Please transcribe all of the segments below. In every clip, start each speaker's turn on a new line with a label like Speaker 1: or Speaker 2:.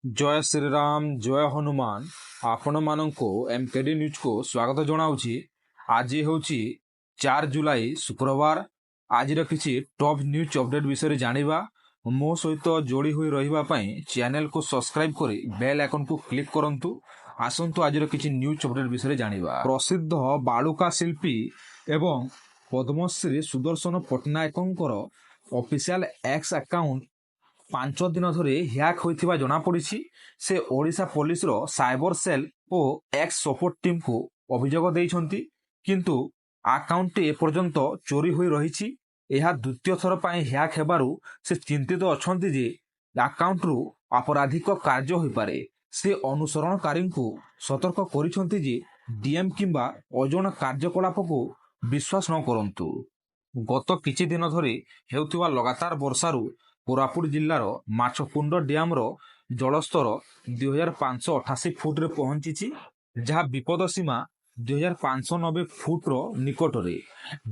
Speaker 1: जय श्रीराम जय हनुमान आपण मानको एमकेडी न्यूज को स्वागत जनाऊँगी। आज हूँ 4 जुलाई शुक्रवार। आज किसी टॉप न्यूज अपडेट विषय जानिबा मो सहित जोड़ी हुई रही चैनल को सब्सक्राइब करी बेल आइकन को क्लिक करंतु। आसंतु आज किसी न्यूज अपडेट विषय जानिबा। प्रसिद्ध बालुका शिल्पी एवं पद्मश्री सुदर्शन पट्टनायकंकर ऑफिशियल एक्स अकाउंट 5 दिन धरे ह्याक होइथिबा जणा पड़िछि। से ओडिशा पुलिस रो साइबर सेल और एक्स सपोर्ट टीम को अभियोग दैछंती, किंतु अकाउंट एपर्यंत चोरी होई रहिछि। यह द्वितीय थर पाई ह्याक हेबारु से चिंतित अछंती जे अकाउंट रु अपराधिक कार्य होई पारे। से अनुसरणकारी को सतर्क करिसंती जे डीएम किंबा अजण कार्यकलाप को विश्वास न करंतु। गत किछि दिन धरे हेउथिबा लगातार वर्षारु कोरापुट जिल्लार माछकुंड डैम रो जलस्तर 2588 फुट रे पहुंची, जहाँ विपद सीमा 2590 फुट रो निकट रे।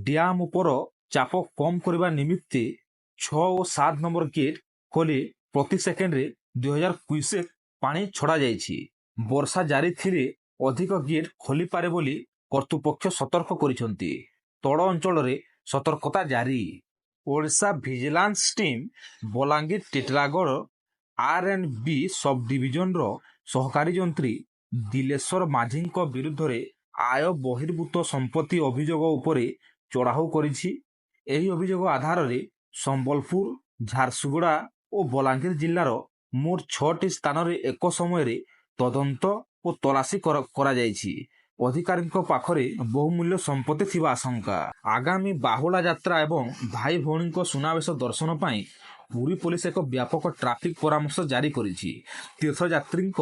Speaker 1: डैम उपर चाप कम करबा निमित्ते 6 और 7 नंबर गेट खोली प्रति सेकेंड रे 2000 क्यूसेक पानी छड़ा जाइछि। वर्षा जारी थिले अधिक गेट खोली पारे बोली कर्तृपक्ष सतर्क करिसंती। तड़ अंचल रे सतर्कता जारी। ओडिशा विजिलेंस टीम बलांगीर टिटलागढ़ आर&बी सब डिविजन रो सहकारी जंत्री दिलेश्वर माझी विरुद्ध रे आय बहिर्भूत संपत्ति अभियोग उपरे चढ़ाऊ करिछि। एही अभियोग आधार रे संबलपुर, झारसुगुड़ा और बलांगीर जिल्लार मोट 6टी स्थान रे एक समय रे तदंत और तलाशी करा जाइछि। अधिकारी पाखरे बहुमूल्य संपत्ति थिबा आशंका। आगामी बाहुला यात्रा एवं भाई भौणी सुनावेश दर्शन पाई पुरी पुलिस एक व्यापक ट्राफिक परामर्श जारी करिछि। तीर्थयात्री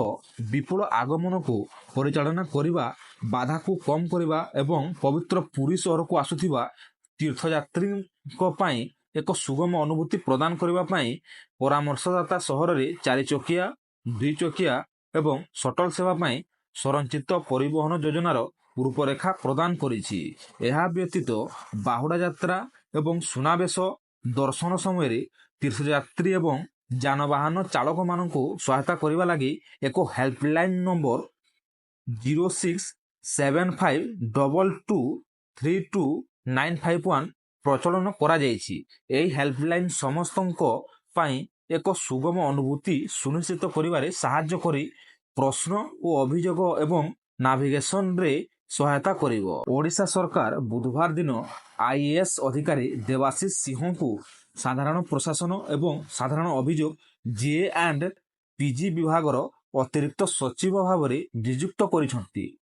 Speaker 1: विपुल आगमन को परिचालना करिबा, बाधा को कम करिबा एवं पवित्र पुरी शहर को आसुथिबा तीर्थयात्री पाई एक सुगम अनुभूति प्रदान करिबा पाई परामर्शदाता शहर रे 4 चकिया, 2 चकिया एवं शटल सेवा पाई संरचित परिवहन योजनार रूपरेखा प्रदान करिछि। एहा व्यतीत बाहुड़ा यात्रा एवं सुनावेश दर्शन समय तीर्थयात्री एवं जानवाहन चालक मानकु सहायता करिबा लागि एक हेल्पलाइन नंबर 067522323951 प्रचलन करा जाइछि। एही हेल्पलाइन समस्तंको पाई एक सुगम अनुभूति सुनिश्चित करिबारे सहाय्य करी प्रश्न और अभियोग एवं नाविगेशन रे सहायता करिवो। ओडिशा सरकार बुधवार दिन आईएएस अधिकारी देवाशीष सिंह को साधारण प्रशासन एवं साधारण अभियोग जीए एंड पीजी विभागर अतिरिक्त सचिव भाव में नियुक्त करिसंती।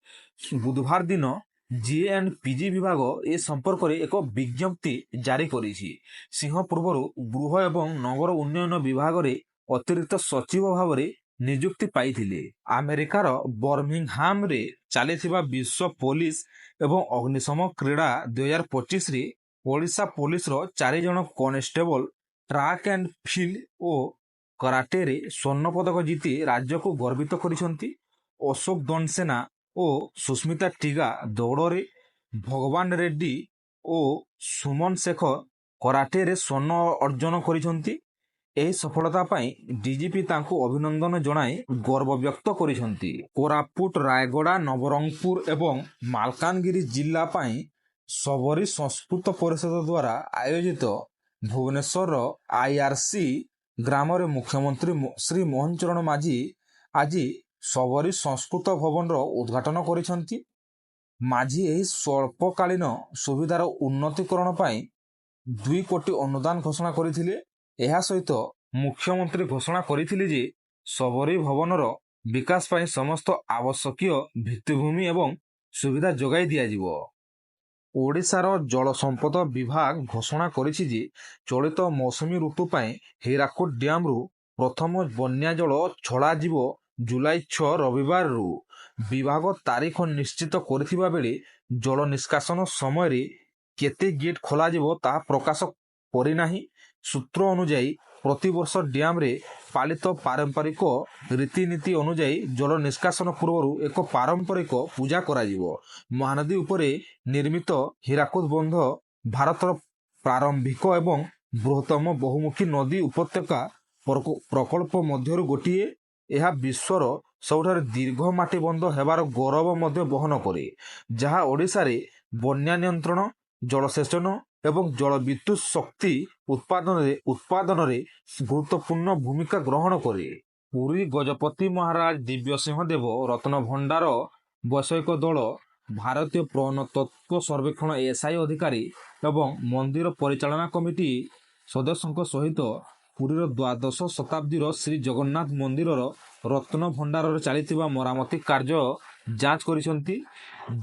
Speaker 1: बुधवार दिन जीए एंड पीजी विभाग ए संपर्क में एक विज्ञप्ति जारी करिछि। सिंह पूर्व गृह एवं नगर उन्नयन विभाग में अतिरिक्त सचिव भाव में नियुक्ति पाइथिले। अमेरिकार बर्मिंगहाम रे चलीथिबा विश्व पुलिस एवं अग्निशम क्रीड़ा 2025 रे ओडिशा पुलिस रो 4 जन कॉन्स्टेबल ट्रैक एंड फील्ड और कराटे रे स्वर्ण पदक जीति राज्य को गर्वित करिसंती। अशोक दंडसेना और सुस्मिता टिगा दौड़ रे, भगवान रेड्डी और सुमन शेखर कराटे रे स्वर्ण अर्जन करिसंती। एही सफलता पाई डीजीपी तांको अभिनंदन जणाई गर्व व्यक्त करिसंती। कोरापुट, रायगड़ा, नवरंगपुर एवं मालकानगिरी जिला पाई सबरी संस्कृत परिषद द्वारा आयोजित भुवनेश्वर आईआरसी ग्राम रे मुख्यमंत्री श्री मोहन चरण माझी आज सबरी संस्कृत भवन रो उद्घाटन करिसंती। माझी एही स्वल्पकालीन सुविधार उन्नतीकरण पाई 2 कोटी अनुदान घोषणा करिथिले। एहा सहित मुख्यमंत्री घोषणा करिथिले जे सबरी भवनर विकास पाई समस्त आवश्यकीय भित्तिभूमि एवं सुविधा जोगाई दिया जिवो। ओडिशार जल संपद विभाग घोषणा करिछि जे चलित मौसुमी ऋतु पाई हीराकुद डैम रु प्रथम बन्या जल छड़ा जिवो जुलाई 6 रविवार रु। विभाग तारीख निश्चित करिथिबा बेले जल निष्कासन समय रे केते गेट खोला जिवो ता प्रकाश करि नाही। सूत्र अनुଯାୟୀ प्रतिवर्ष डैम रे पालित पारंपरिक रीतिनीति अनुଯାयी जल निष्कासन पूर्व एक पारंपरिक पूजा करा जिवो। महानदी उपरे निर्मित हीराकुद बंध भारतर प्रारंभिक एवं बृहत्तम बहुमुखी नदी उपत्यका प्रकल्प मध्यरु गोटिए ଏହା ବିଶ୍ୱର ସବୁଠାରୁ ଦୀର୍ଘ ମାଟି ବନ୍ଧ ହେବାର ଗୌରବ ମଧ୍ୟ ବହନ କରେ, ଯାହା ଓଡ଼ିଶାରେ ବନ୍ୟା ନିୟନ୍ତ୍ରଣ, ଜଳସେଚନ ଏବଂ ଜଳବିଦ୍ୟୁତ ଶକ୍ତି ଉତ୍ପାଦନରେ ଗୁରୁତ୍ୱପୂର୍ଣ୍ଣ ଭୂମିକା ଗ୍ରହଣ କରେ। ପୁରୀ ଗଜପତି ମହାରାଜ ଦିବ୍ୟସିଂହ ଦେବ ରତ୍ନଭଣ୍ଡାର ବୈଷୟିକ ଦଳ, ଭାରତୀୟ ପ୍ରତ୍ନତତ୍ତ୍ୱ ସର୍ବେକ୍ଷଣ SI ଅଧିକାରୀ ଏବଂ ମନ୍ଦିର ପରିଚାଳନା କମିଟି ସଦସ୍ୟଙ୍କ ସହିତ ପୁରୀର ଦ୍ୱାଦଶ ଶତାବ୍ଦୀର ଶ୍ରୀ ଜଗନ୍ନାଥ ମନ୍ଦିରର ରତ୍ନଭଣ୍ଡାରରେ ଚାଲିଥିବା ମରାମତି କାର୍ଯ୍ୟ ଯାଞ୍ଚ କରିଛନ୍ତି।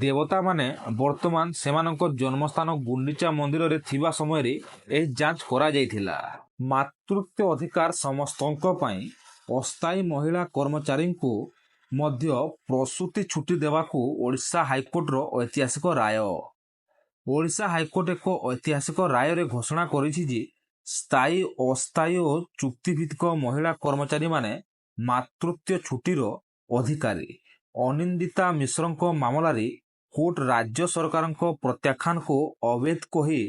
Speaker 1: ଦେବତାମାନେ ବର୍ତ୍ତମାନ ସେମାନଙ୍କ ଜନ୍ମସ୍ଥାନ ଗୁଣ୍ଡିଚା ମନ୍ଦିରରେ ଥିବା ସମୟରେ ଏହି ଯାଞ୍ଚ କରାଯାଇଥିଲା। ମାତୃତ୍ୱ ଅଧିକାର ସମସ୍ତଙ୍କ ପାଇଁ ଅସ୍ଥାୟୀ ମହିଳା କର୍ମଚାରୀଙ୍କୁ ମଧ୍ୟ ପ୍ରସୂତି ଛୁଟି ଦେବାକୁ ଓଡ଼ିଶା ହାଇକୋର୍ଟର ଐତିହାସିକ ରାୟ। ଓଡ଼ିଶା ହାଇକୋର୍ଟ ଏକ ଐତିହାସିକ ରାୟରେ ଘୋଷଣା କରିଛି ଯେ ସ୍ଥାୟୀ, ଅସ୍ଥାୟୀ ଓ ଚୁକ୍ତିଭିତ୍ତିକ ମହିଳା କର୍ମଚାରୀମାନେ ମାତୃତ୍ୱ ଛୁଟିର ଅଧିକାରୀ। ଅନିନ୍ଦିତା ମିଶ୍ରଙ୍କ ମାମଲାରେ କୋର୍ଟ ରାଜ୍ୟ ସରକାରଙ୍କ ପ୍ରତ୍ୟାଖ୍ୟାନକୁ ଅବୈଧ କହି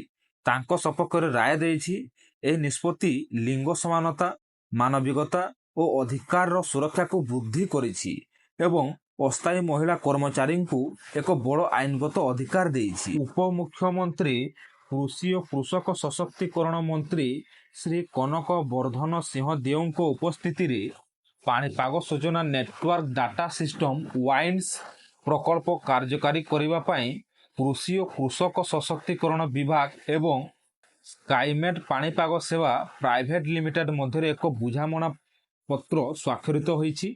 Speaker 1: ତାଙ୍କ ସପକ୍ଷରେ ରାୟ ଦେଇଛି। ଏହି ନିଷ୍ପତ୍ତି ଲିଙ୍ଗ ସମାନତା, ମାନବିକତା ଓ ଅଧିକାରର ସୁରକ୍ଷାକୁ ବୃଦ୍ଧି କରିଛି ଏବଂ ଅସ୍ଥାୟୀ ମହିଳା କର୍ମଚାରୀଙ୍କୁ ଏକ ବଡ଼ ଆଇନଗତ ଅଧିକାର ଦେଇଛି। ଉପମୁଖ୍ୟମନ୍ତ୍ରୀ କୃଷି ଓ କୃଷକ ସଶକ୍ତିକରଣ ମନ୍ତ୍ରୀ ଶ୍ରୀ କନକ ବର୍ଦ୍ଧନ ସିଂହଦେଓଙ୍କ ଉପସ୍ଥିତିରେ ପାଣିପାଗ ସୂଚନା ନେଟୱାର୍କ ଡାଟା ସିଷ୍ଟମ ୱାଇନ୍ସ ପ୍ରକଳ୍ପ କାର୍ଯ୍ୟକାରୀ କରିବା ପାଇଁ କୃଷି ଓ କୃଷକ ସଶକ୍ତିକରଣ ବିଭାଗ ଏବଂ ସ୍କାଇମେଟ୍ ପାଣିପାଗ ସେବା ପ୍ରାଇଭେଟ ଲିମିଟେଡ୍ ମଧ୍ୟରେ ଏକ ବୁଝାମଣା ପତ୍ର ସ୍ୱାକ୍ଷରିତ ହୋଇଛି।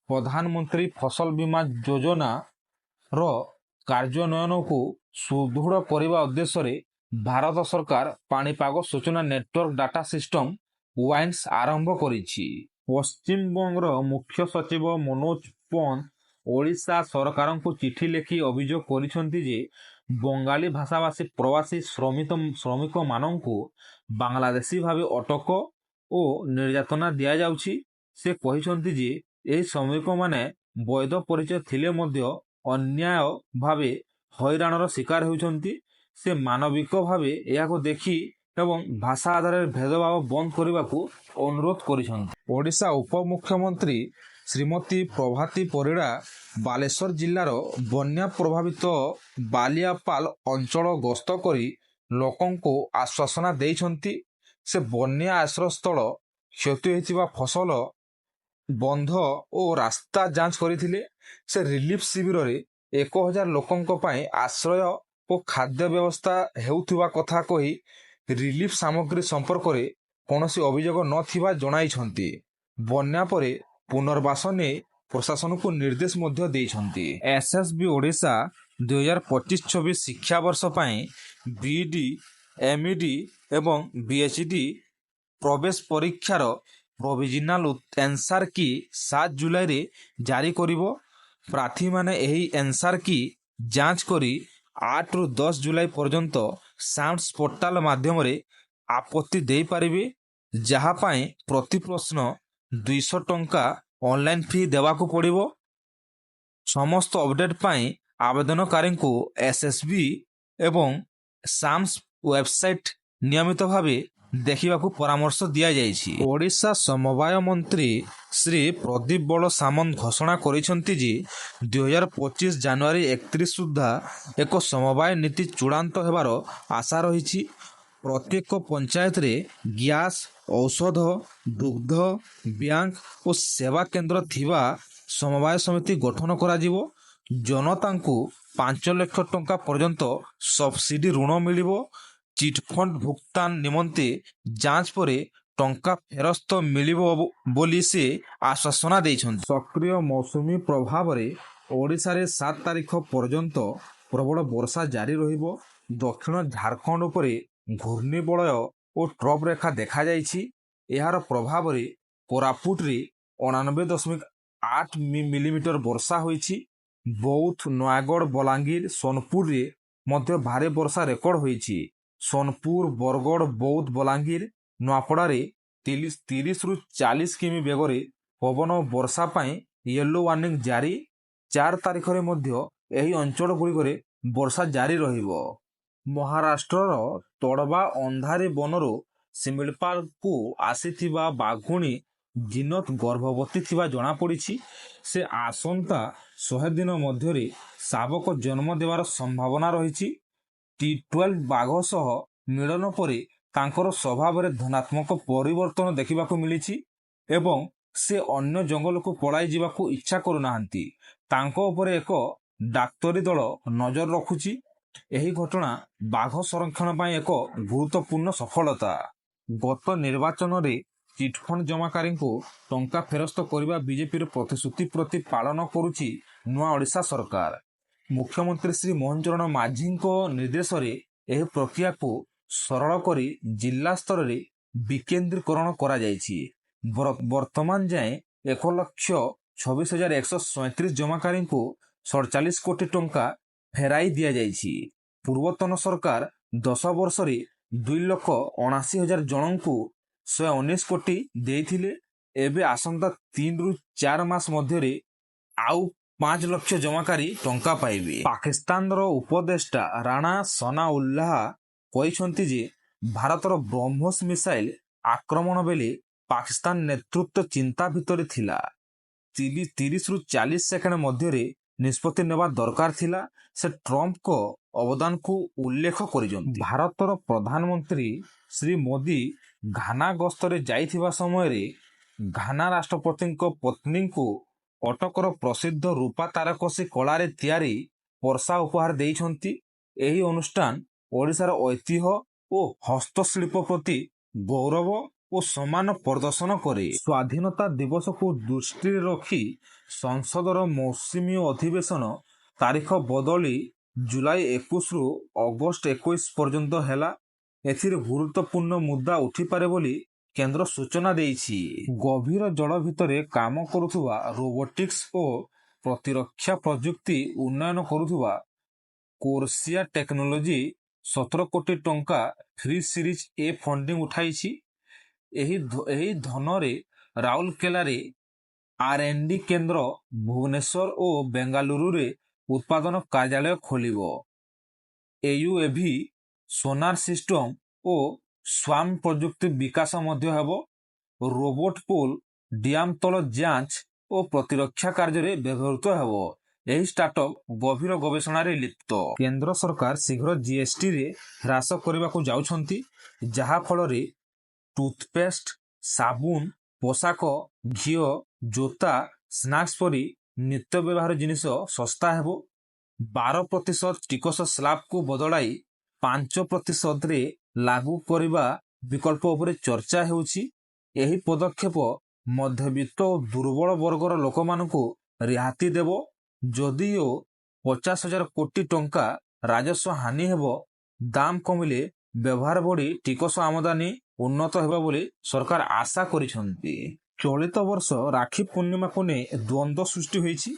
Speaker 1: ପ୍ରଧାନମନ୍ତ୍ରୀ ଫସଲ ବୀମା ଯୋଜନାର କାର୍ଯ୍ୟାନ୍ୱୟନକୁ ସୁଦୃଢ଼ କରିବା ଉଦ୍ଦେଶ୍ୟରେ ଭାରତ ସରକାର ପାଣିପାଗ ସୂଚନା ନେଟୱାର୍କ ଡାଟା ସିଷ୍ଟମ ୱାଇନ୍ସ ଆରମ୍ଭ କରିଛି। ପଶ୍ଚିମବଙ୍ଗର ମୁଖ୍ୟ ସଚିବ ମନୋଜ ପନ୍ତ ଓଡ଼ିଶା ସରକାରଙ୍କୁ ଚିଠି ଲେଖି ଅଭିଯୋଗ କରିଛନ୍ତି ଯେ ବଙ୍ଗାଳୀ ଭାଷାଭାଷୀ ପ୍ରବାସୀ ଶ୍ରମିକମାନଙ୍କୁ ବାଂଲାଦେଶୀ ଭାବେ ଅଟକ ଓ ନିର୍ଯାତନା ଦିଆଯାଉଛି। ସେ କହିଛନ୍ତି ଯେ ଏହି ଶ୍ରମିକମାନେ ବୈଧ ପରିଚୟ ଥିଲେ ମଧ୍ୟ ଅନ୍ୟାୟ ଭାବେ ହଇରାଣର ଶିକାର ହେଉଛନ୍ତି। ସେ ମାନବିକ ଭାବେ ଏହାକୁ ଦେଖି ଏବଂ ଭାଷା ଆଧାରରେ ଭେଦଭାବ ବନ୍ଦ କରିବାକୁ ଅନୁରୋଧ କରିଛନ୍ତି। ଓଡ଼ିଶା ଉପମୁଖ୍ୟମନ୍ତ୍ରୀ ଶ୍ରୀମତୀ ପ୍ରଭାତୀ ପରିଡ଼ା ବାଲେଶ୍ୱର ଜିଲ୍ଲାର ବନ୍ୟା ପ୍ରଭାବିତ ବାଲିଆପାଲ ଅଞ୍ଚଳ ଗସ୍ତ କରି ଲୋକଙ୍କୁ ଆଶ୍ୱାସନା ଦେଇଛନ୍ତି। ସେ ବନ୍ୟା ଆଶ୍ରୟସ୍ଥଳ, କ୍ଷତି ହୋଇଥିବା ଫସଲ, ବନ୍ଧ ଓ ରାସ୍ତା ଯାଞ୍ଚ କରିଥିଲେ। ସେ ରିଲିଫ ଶିବିରରେ 1000 ଲୋକଙ୍କ ପାଇଁ ଆଶ୍ରୟ ଓ ଖାଦ୍ୟ ବ୍ୟବସ୍ଥା ହେଉଥିବା କଥା କହି ରିଲିଫ ସାମଗ୍ରୀ ସମ୍ପର୍କରେ କୌଣସି ଅଭିଯୋଗ ନଥିବା ଜଣାଇଛନ୍ତି। ବନ୍ୟା ପରେ ପୁନର୍ବାସ ନେଇ ପ୍ରଶାସନକୁ ନିର୍ଦ୍ଦେଶ ମଧ୍ୟ ଦେଇଛନ୍ତି। SSB ଓଡ଼ିଶା 2025-26 ଶିକ୍ଷାବର୍ଷ ପାଇଁ BEd, MEd ଏବଂ BHD ପ୍ରବେଶ ପରୀକ୍ଷାର ପ୍ରୋଭିଜନାଲ ଏନ୍ସାର କି 7 ଜୁଲାଇରେ ଜାରି କରିବ। ପ୍ରାର୍ଥୀମାନେ ଏହି ଏନ୍ସାର କି ଯାଞ୍ଚ କରି 8ରୁ 10 ଜୁଲାଇ ପର୍ଯ୍ୟନ୍ତ ସାମ୍ସ ପୋର୍ଟାଲ ମାଧ୍ୟମରେ ଆପତ୍ତି ଦେଇପାରିବେ, ଯାହା ପାଇଁ ପ୍ରତି ପ୍ରଶ୍ନ 200 ଟଙ୍କା ଅନଲାଇନ୍ ଫି ଦେବାକୁ ପଡ଼ିବ। ସମସ୍ତ ଅପଡେଟ୍ ପାଇଁ ଆବେଦନକାରୀଙ୍କୁ SSB ଏବଂ ସାମ୍ସ ୱେବସାଇଟ୍ ନିୟମିତ ଭାବେ ଦେଖିବାକୁ ପରାମର୍ଶ ଦିଆଯାଇଛି। ଓଡ଼ିଶା ସମବାୟ ମନ୍ତ୍ରୀ ଶ୍ରୀ ପ୍ରଦୀପ ବଳ ସାମନ୍ତ ଘୋଷଣା କରିଛନ୍ତି ଯେ 2025 ଜାନୁଆରୀ 31 ସୁଦ୍ଧା ଏକ ସମବାୟ ନୀତି ଚୂଡ଼ାନ୍ତ ହେବାର ଆଶା ରହିଛି। ପ୍ରତ୍ୟେକ ପଞ୍ଚାୟତରେ ଗ୍ୟାସ୍, ଔଷଧ, ଦୁଗ୍ଧ, ବ୍ୟାଙ୍କ ଓ ସେବା କେନ୍ଦ୍ର ଥିବା ସମବାୟ ସମିତି ଗଠନ କରାଯିବ। ଜନତାଙ୍କୁ 5 ଲକ୍ଷ ଟଙ୍କା ପର୍ଯ୍ୟନ୍ତ ସବସିଡି ଋଣ ମିଳିବ। ଚିଟଫଣ୍ଡ ଭୁଗତାନ ନିମନ୍ତେ ଯାଞ୍ଚ ପରେ ଟଙ୍କା ଫେରସ୍ତ ମିଳିବ ବୋଲି ସେ ଆଶ୍ୱାସନା ଦେଇଛନ୍ତି। ସକ୍ରିୟ ମୌସୁମୀ ପ୍ରଭାବରେ ଓଡ଼ିଶାରେ 7 ତାରିଖ ପର୍ଯ୍ୟନ୍ତ ପ୍ରବଳ ବର୍ଷା ଜାରି ରହିବ। ଦକ୍ଷିଣ ଝାରଖଣ୍ଡ ଉପରେ ଘୂର୍ଣ୍ଣିବଳୟ ଓ ଟ୍ରଫ୍ ରେଖା ଦେଖାଯାଇଛି। ଏହାର ପ୍ରଭାବରେ କୋରାପୁଟରେ 89.8 ମିଲିମିଟର ବର୍ଷା ହୋଇଛି। ବୌଦ୍ଧ, ନୟାଗଡ଼, ବଲାଙ୍ଗୀର, ସୋନପୁରରେ ମଧ୍ୟ ଭାରୀ ବର୍ଷା ରେକର୍ଡ ହୋଇଛି। ସୋନପୁର, ବରଗଡ଼, ବୌଦ୍ଧ, ବଲାଙ୍ଗୀର, ନୂଆପଡ଼ାରେ 30ରୁ 40 କିମି ବେଗରେ ପବନ ଓ ବର୍ଷା ପାଇଁ ୟେଲୋ ୱାର୍ଣ୍ଣିଂ ଜାରି। 4 ତାରିଖରେ ମଧ୍ୟ ଏହି ଅଞ୍ଚଳଗୁଡ଼ିକରେ ବର୍ଷା ଜାରି ରହିବ। ମହାରାଷ୍ଟ୍ରର ତଡ଼ବା ଅନ୍ଧାରୀ ବନରୁ ଶିମିଳିପାଳକୁ ଆସିଥିବା ବାଘୁଣୀ ଜିନତ ଗର୍ଭବତୀ ଥିବା ଜଣାପଡ଼ିଛି। ସେ ଆସନ୍ତା 100 ଦିନ ମଧ୍ୟରେ ଶାବକ ଜନ୍ମ ଦେବାର ସମ୍ଭାବନା ରହିଛି। T12 ବାଘ ସହ ମିଳନ ପରେ ତାଙ୍କର ସ୍ୱଭାବରେ ଧନାତ୍ମକ ପରିବର୍ତ୍ତନ ଦେଖିବାକୁ ମିଳିଛି ଏବଂ ସେ ଅନ୍ୟ ଜଙ୍ଗଲକୁ ପଳାଇ ଯିବାକୁ ଇଚ୍ଛା କରୁନାହାନ୍ତି। ତାଙ୍କ ଉପରେ ଏକ ଡାକ୍ତରୀ ଦଳ ନଜର ରଖୁଛି। ଏହି ଘଟଣା ବାଘ ସଂରକ୍ଷଣ ପାଇଁ ଏକ ଗୁରୁତ୍ୱପୂର୍ଣ୍ଣ ସଫଳତା। ଗତ ନିର୍ବାଚନରେ ଚିଟଫଣ୍ଡ ଜମାକାରୀଙ୍କୁ ଟଙ୍କା ଫେରସ୍ତ କରିବା ବିଜେପିର ପ୍ରତିଶ୍ରୁତି ପ୍ରତି ପାଳନ କରୁଛି ନୂଆ ଓଡ଼ିଶା ସରକାର। ମୁଖ୍ୟମନ୍ତ୍ରୀ ଶ୍ରୀ ମୋହନ ଚରଣ ମାଝୀଙ୍କ ନିର୍ଦ୍ଦେଶରେ ଏହି ପ୍ରକ୍ରିୟାକୁ ସରଳ କରି ଜିଲ୍ଲା ସ୍ତରରେ ବିକେନ୍ଦ୍ରୀକରଣ କରାଯାଇଛି। ବର୍ତ୍ତମାନ ଯାଏଁ 1,26,137 ଜମାକାରୀଙ୍କୁ 47 କୋଟି ଟଙ୍କା ଫେରାଇ ଦିଆଯାଇଛି। ପୂର୍ବତନ ସରକାର 10 ବର୍ଷରେ 2,79,000 ଜଣଙ୍କୁ 119 କୋଟି ଦେଇଥିଲେ। ଏବେ ଆସନ୍ତା 3 ରୁ 4 ମାସ ମଧ୍ୟରେ ଆଉ 5 ଲକ୍ଷ ଜମାକାରୀ ଟଙ୍କା ପାଇବେ। ପାକିସ୍ତାନର ଉପଦେଷ୍ଟା ରାଣା ସନାଉଲ୍ଲାହ କହିଛନ୍ତି ଯେ ଭାରତର ବ୍ରହ୍ମୋସ ମିସାଇଲ ଆକ୍ରମଣ ବେଳେ ପାକିସ୍ତାନ ନେତୃତ୍ୱ ଚିନ୍ତା ଭିତରେ ଥିଲା। 30 ରୁ 40 ସେକେଣ୍ଡ ମଧ୍ୟରେ ନିଷ୍ପତ୍ତି ନେବା ଦରକାର ଥିଲା। ସେ ଟ୍ରମ୍ପଙ୍କ ଅବଦାନକୁ ଉଲ୍ଲେଖ କରିଛନ୍ତି। ଭାରତର ପ୍ରଧାନମନ୍ତ୍ରୀ ଶ୍ରୀ ମୋଦି ଘାନା ଗସ୍ତରେ ଯାଇଥିବା ସମୟରେ ଘାନା ରାଷ୍ଟ୍ରପତିଙ୍କ ପତ୍ନୀଙ୍କୁ କଟକର ପ୍ରସିଦ୍ଧ ରୂପା ତାରକସି କଳାରେ ତିଆରି ପର୍ସା ଉପହାର ଦେଇଛନ୍ତି। ଏହି ଅନୁଷ୍ଠାନ ଓଡ଼ିଶାର ଐତିହ୍ୟ ଓ ହସ୍ତଶିଳ୍ପ ପ୍ରତି ଗୌରବ ଓ ସମ୍ମାନ ପ୍ରଦର୍ଶନ କରେ। ସ୍ୱାଧୀନତା ଦିବସକୁ ଦୃଷ୍ଟିରେ ରଖି ସଂସଦର ମୌସୁମୀ ଅଧିବେଶନ ତାରିଖ ବଦଳି ଜୁଲାଇ 21 ରୁ ଅଗଷ୍ଟ 21 ପର୍ଯ୍ୟନ୍ତ ହେଲା। ଏଥିରେ ଗୁରୁତ୍ୱପୂର୍ଣ୍ଣ ମୁଦ୍ଦା ଉଠିପାରେ ବୋଲି କେନ୍ଦ୍ର ସୂଚନା ଦେଇଛି। ଗଭୀର ଜଳ ଭିତରେ କାମ କରୁଥିବା ରୋବୋଟିକ୍ସ ଓ ପ୍ରତିରକ୍ଷା ପ୍ରଯୁକ୍ତି ଉନ୍ନୟନ କରୁଥିବା କୋର୍ସିଆ ଟେକ୍ନୋଲୋଜି 17 କୋଟି ଟଙ୍କା ଫ୍ରି ସିରିଜ୍ ଏ ଫଣ୍ଡିଂ ଉଠାଇଛି। ଏହି ଧନରେ ରାଉରକେଲାରେ R&D କେନ୍ଦ୍ର, ଭୁବନେଶ୍ୱର ଓ ବେଙ୍ଗାଲୁରୁରେ ଉତ୍ପାଦନ କାର୍ଯ୍ୟାଳୟ ଖୋଲିବ। AUAV, ସୋନାର ସିଷ୍ଟମ ଓ ସ୍ୱାମ୍ ପ୍ରଯୁକ୍ତି ବିକାଶ ମଧ୍ୟ ହେବ। ରୋବୋଟ ପୋଲ ଡ୍ୟାମ ତଳ ଯାଞ୍ଚ ଓ ପ୍ରତିରକ୍ଷା କାର୍ଯ୍ୟରେ ବ୍ୟବହୃତ ହେବ। ଏହି ଷ୍ଟାର୍ଟଅପ୍ ଗଭୀର ଗବେଷଣାରେ ଲିପ୍ତ। କେନ୍ଦ୍ର ସରକାର ଶୀଘ୍ର GSTରେ ହ୍ରାସ କରିବାକୁ ଯାଉଛନ୍ତି, ଯାହା ଫଳରେ ଟୁଥପେଷ୍ଟ, ସାବୁନ, ପୋଷାକ, ଘିଅ, ଜୋତା, ସ୍ନାକ୍ସ ପରି ନିତ୍ୟ ବ୍ୟବହାର ଜିନିଷ ଶସ୍ତା ହେବ। 12% ଟିକସ ସ୍ଲାବକୁ ବଦଳାଇ 5%ରେ ଲାଗୁ କରିବା ବିକଳ୍ପ ଉପରେ ଚର୍ଚ୍ଚା ହେଉଛି। ଏହି ପଦକ୍ଷେପ ମଧ୍ୟବିତ୍ତ ଓ ଦୁର୍ବଳ ବର୍ଗର ଲୋକମାନଙ୍କୁ ରିହାତି ଦେବ। ଯଦିଓ 50,000 କୋଟି ଟଙ୍କା ରାଜସ୍ୱ ହାନି ହେବ, ଦାମ କମିଲେ ବ୍ୟବହାର ବଢ଼ି ଟିକସ ଆମଦାନୀ ଉନ୍ନତ ହେବ ବୋଲି ସରକାର ଆଶା କରିଛନ୍ତି। ଚଳିତ ବର୍ଷ ରାକ୍ଷୀ ପୂର୍ଣ୍ଣିମାକୁ ନେଇ ଦ୍ୱନ୍ଦ୍ୱ ସୃଷ୍ଟି ହୋଇଛି।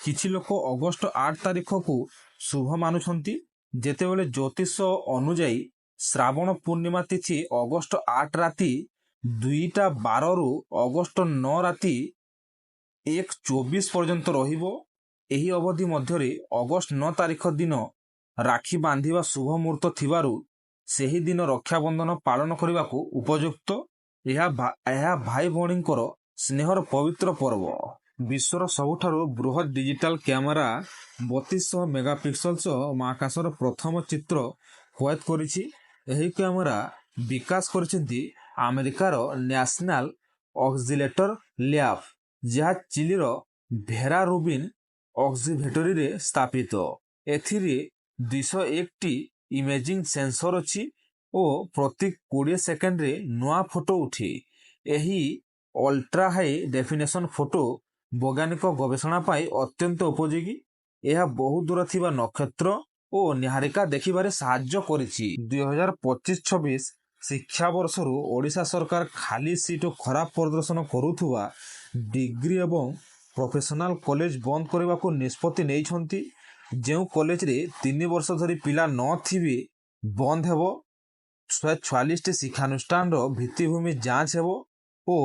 Speaker 1: କିଛି ଲୋକ ଅଗଷ୍ଟ 8 ତାରିଖକୁ ଶୁଭ ମାନୁଛନ୍ତି, ଯେତେବେଳେ ଜ୍ୟୋତିଷ ଅନୁଯାୟୀ ଶ୍ରାବଣ ପୂର୍ଣ୍ଣିମା ତିଥି ଅଗଷ୍ଟ 8 ରାତି 2ଟା12ରୁ ଅଗଷ୍ଟ 9 ରାତି 1:24 ପର୍ଯ୍ୟନ୍ତ ରହିବ। ଏହି ଅବଧି ମଧ୍ୟରେ ଅଗଷ୍ଟ 9 ତାରିଖ ଦିନ ରାକ୍ଷୀ ବାନ୍ଧିବା ଶୁଭ ମୁହୂର୍ତ୍ତ ଥିବାରୁ ସେହି ଦିନ ରକ୍ଷାବନ୍ଧନ ପାଳନ କରିବାକୁ ଉପଯୁକ୍ତ। ଏହା ଭାଇ ଭଉଣୀଙ୍କର ସ୍ନେହର ପବିତ୍ର ପର୍ବ। ବିଶ୍ୱର ସବୁଠାରୁ ବୃହତ ଡିଜିଟାଲ କ୍ୟାମେରା 3200 ମେଗାପିକ୍ସେଲ ସହ ମହାକାଶର ପ୍ରଥମ ଚିତ୍ର କ୍ୱଏତ କରିଛି। ଏହି କ୍ୟାମେରା ବିକାଶ କରିଛନ୍ତି ଆମେରିକାର ନ୍ୟାସନାଲ ଅକ୍ସିଲେଟର ଲ୍ୟାବ, ଯାହା ଚିଲିର ଭେରା ରୁବିନ ଅବଜରଭେଟରିରେ ସ୍ଥାପିତ। ଏଥିରେ 201ଟି ଇମେଜିଂ ସେନ୍ସର ଅଛି ଓ ପ୍ରତି 20 ସେକେଣ୍ଡରେ ନୂଆ ଫଟୋ ଉଠେ। ଏହି ଅଲ୍ଟ୍ରା ହାଇ ଡେଫିନେସନ ଫଟୋ ବୈଜ୍ଞାନିକ ଗବେଷଣା ପାଇଁ ଅତ୍ୟନ୍ତ ଉପଯୋଗୀ। ଏହା ବହୁ ଦୂର ଥିବା ନକ୍ଷତ୍ର ଓ ନିହାରିକା ଦେଖିବାରେ ସାହାଯ୍ୟ କରିଛି। 2025-26 ଶିକ୍ଷାବର୍ଷରୁ ଓଡ଼ିଶା ସରକାର ଖାଲି ସିଟ୍ ଓ ଖରାପ ପ୍ରଦର୍ଶନ କରୁଥିବା ଡିଗ୍ରୀ ଏବଂ ପ୍ରଫେସନାଲ କଲେଜ ବନ୍ଦ କରିବାକୁ ନିଷ୍ପତ୍ତି ନେଇଛନ୍ତି। ଯେଉଁ କଲେଜରେ 3 ବର୍ଷ ଧରି ପିଲା ନଥିବେ ବନ୍ଦ ହେବ। 144ଟି ଶିକ୍ଷାନୁଷ୍ଠାନର ଭିତ୍ତିଭୂମି ଯାଞ୍ଚ ହେବ ଓ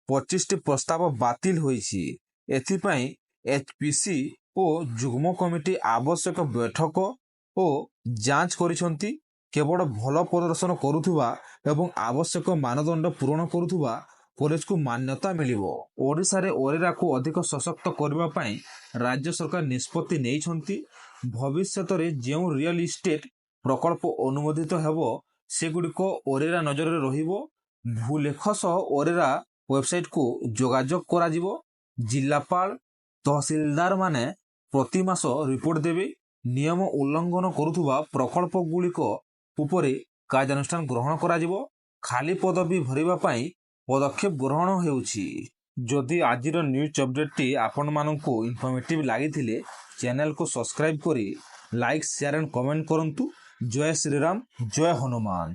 Speaker 1: 25ଟି ପ୍ରସ୍ତାବ ବାତିଲ ହୋଇଛି। ଏଥିପାଇଁ HPC ଓ ଯୁଗ୍ମ କମିଟି ଆବଶ୍ୟକ ବୈଠକ ଓ ଯାଞ୍ଚ କରିଛନ୍ତି। କେବଳ ଭଲ ପ୍ରଦର୍ଶନ କରୁଥିବା ଏବଂ ଆବଶ୍ୟକ ମାନଦଣ୍ଡ ପୂରଣ କରୁଥିବା କଲେଜକୁ ମାନ୍ୟତା ମିଳିବ। ଓଡ଼ିଶାରେ ଓରେରାକୁ ଅଧିକ ସଶକ୍ତ କରିବା ପାଇଁ ରାଜ୍ୟ ସରକାର ନିଷ୍ପତ୍ତି ନେଇଛନ୍ତି। ଭବିଷ୍ୟତରେ ଯେଉଁ ରିଅଲ ଇଷ୍ଟେଟ୍ ପ୍ରକଳ୍ପ ଅନୁମୋଦିତ ହେବ ସେଗୁଡ଼ିକ ଓରେରା ନଜରରେ ରହିବ। ଭୂଲେଖ ସହ ଓରେରା ୱେବସାଇଟକୁ ଯୋଗାଯୋଗ କରାଯିବ। ଜିଲ୍ଲାପାଳ ତହସିଲଦାରମାନେ ପ୍ରତି ମାସ ରିପୋର୍ଟ ଦେବେ। ନିୟମ ଉଲ୍ଲଂଘନ କରୁଥିବା ପ୍ରକଳ୍ପଗୁଡ଼ିକ ଉପରେ କାର୍ଯ୍ୟାନୁଷ୍ଠାନ ଗ୍ରହଣ କରାଯିବ। ଖାଲି ପଦବୀ ଭରିବା ପାଇଁ ପଦକ୍ଷେପ ଗ୍ରହଣ ହେଉଛି। ଯଦି ଆଜିର ନ୍ୟୁଜ୍ ଅପଡେଟ୍ଟି ଆପଣମାନଙ୍କୁ ଇନଫର୍ମେଟିଭ୍ ଲାଗିଥିଲେ ଚ୍ୟାନେଲକୁ ସବସ୍କ୍ରାଇବ୍ କରି ଲାଇକ୍ ସେୟାର ଆଣ୍ଡ କମେଣ୍ଟ କରନ୍ତୁ। ଜୟ ଶ୍ରୀରାମ, ଜୟ ହନୁମାନ।